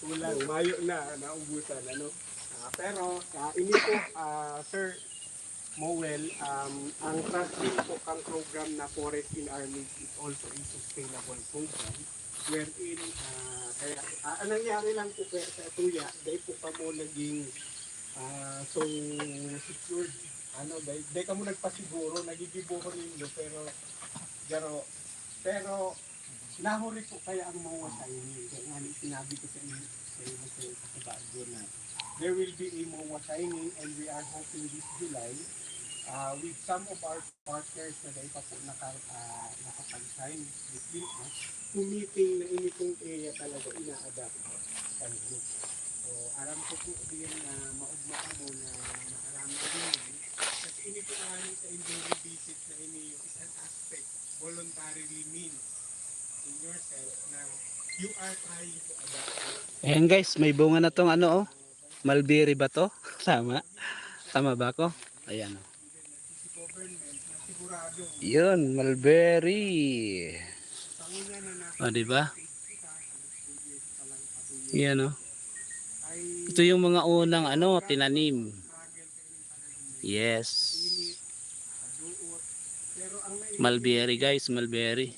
Tulang, mayo na, naubusan, ano. Pero, ini po, Sir Mowel, ang trusting po kang program na Forest in Our Midst is also a sustainable program wherein, kaya, ang nangyari lang po kaya sa tuya, dahil po ka mo naging so secured, ano, dahil ka mo nagpasiguro, nagigibuho ninyo, pero nahuli po kaya ang mga signing. Kaya nga sinabi ko sa inyo sa bago na there will be a MOA signing and we are hoping this July with some of our partners na dahil pa po nakapag-sign between us, meeting na initong area talaga ina-adapt sa group. So, aram ko po din na maugmaan mo na makarami din yan. Kasi inituahan sa injury visit na inyo is an aspect voluntarily means in yourself na you are trying to adapt. Ayan guys, may bunga na tong ano oh. Mulberry ba to? Tama. Tama ba ako? Ayan oh. Yun, mulberry. O, diba? Yan oh. Ito yung mga unang ano, tinanim. Yes. Mulberry guys, mulberry.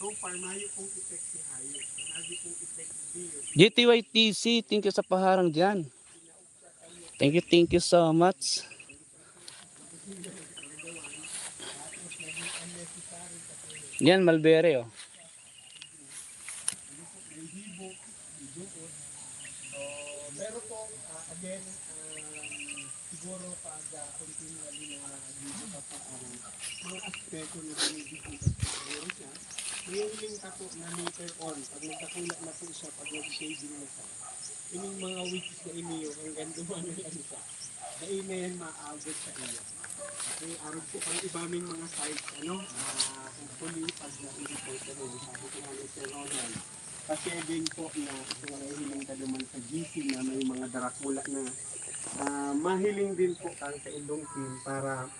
So far, mayo pong effect si Hayo. Mayo pong effect si GTYTC, thank you sa paharang dyan. Thank you so much. Yan, mulberry oh. Pero po, again, siguro pag continually na dito pa pa ang mga aspeto na binibigay siguro siya, ngayon ka po na later on, pag nagkakula na po siya, pag nag-shading na siya, ining mga weeks na iniyo, hanggang dumano lang siya, na yan maabot sa inyo. Kasi araw po ang ibaming mga sites, ano, hopefully, pag na-report na rin, sabi ko nga ni Sir Ronald, kasi din po na hiling ka naman sa GC na may mga darakula na mahiling din po kang sa ilong team para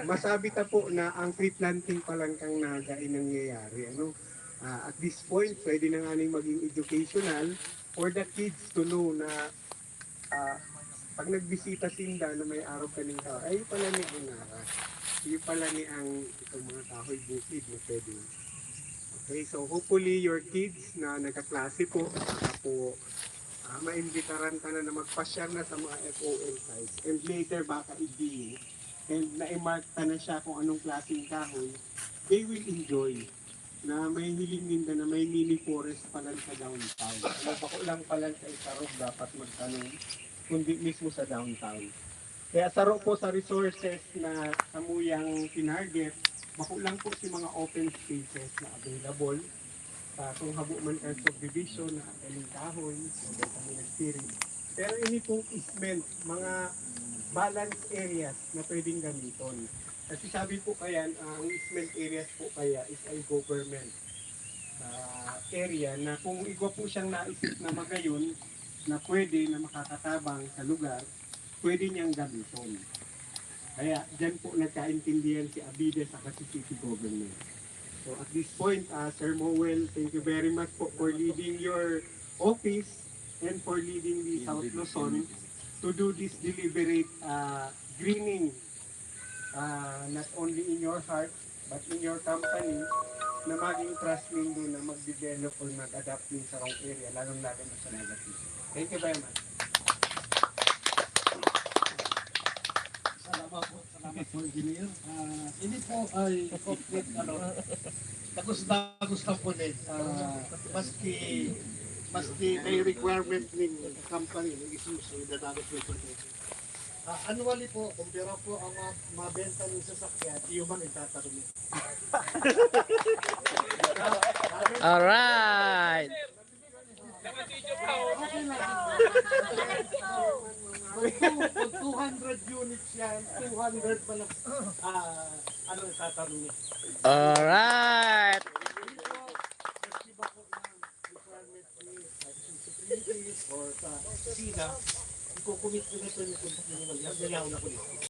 masabi ta po na ang tree planting pa lang kang naga ay nangyayari. Ano? At this point, pwede na nga maging educational for the kids to know na pag nagbisita sinda na may araw kaning tao, ay pala ni ang nara. Yung pala ni ang itong mga kahoy bukid na pwede. Okay, so hopefully your kids na nagkaklase po, saka po maimbitaran ka na magpasyar na sa mga FOL sites. And later baka i-DU. And na-mark ka na siya kung anong klaseng kahoy, they will enjoy na may hiling ninda na may mini forest pala sa downtown. Bako lang pala sa Isarog dapat magtanong, kundi mismo sa downtown. Kaya saro po sa resources na kamuyang tinarget, bako lang po si mga open spaces na available. Kung habo man ang subdivision na kaling kahoy, so dahil kami nag-series. Pero ini pong easement, mga balance areas na pwedeng gamiton. Kasi sabi po kaya, ang easement areas po kaya is a government area na kung igwa po siyang naisip na magayon na pwede na makakatabang sa lugar, pwede niyang gamiton. Kaya dyan po nagkaintindihan si Abide sa city government. So at this point, Sir Mowel, thank you very much po for leading your office and for leading the South Luzon to do this deliberate greening, not only in your heart, but in your company, na maging trust ninyo na mag-develop o mag-adapt din sa wrong area, lalong-lalo na sa negative. Thank you very much. Salamat po, Engineer. Ini po ay complete, gusto po din. Maski may requirement ng company ng isuso na dapat po ito. Annually po, kung pera po ang mabenta ng sasakyan, iuman ang tatarumi. Alright. Pag 200 units yan, 200 pa lang tatarumi. Alright. Or sa Sina, i-commit ko na ito yung contact ninyo. Naglayaw na ko dito.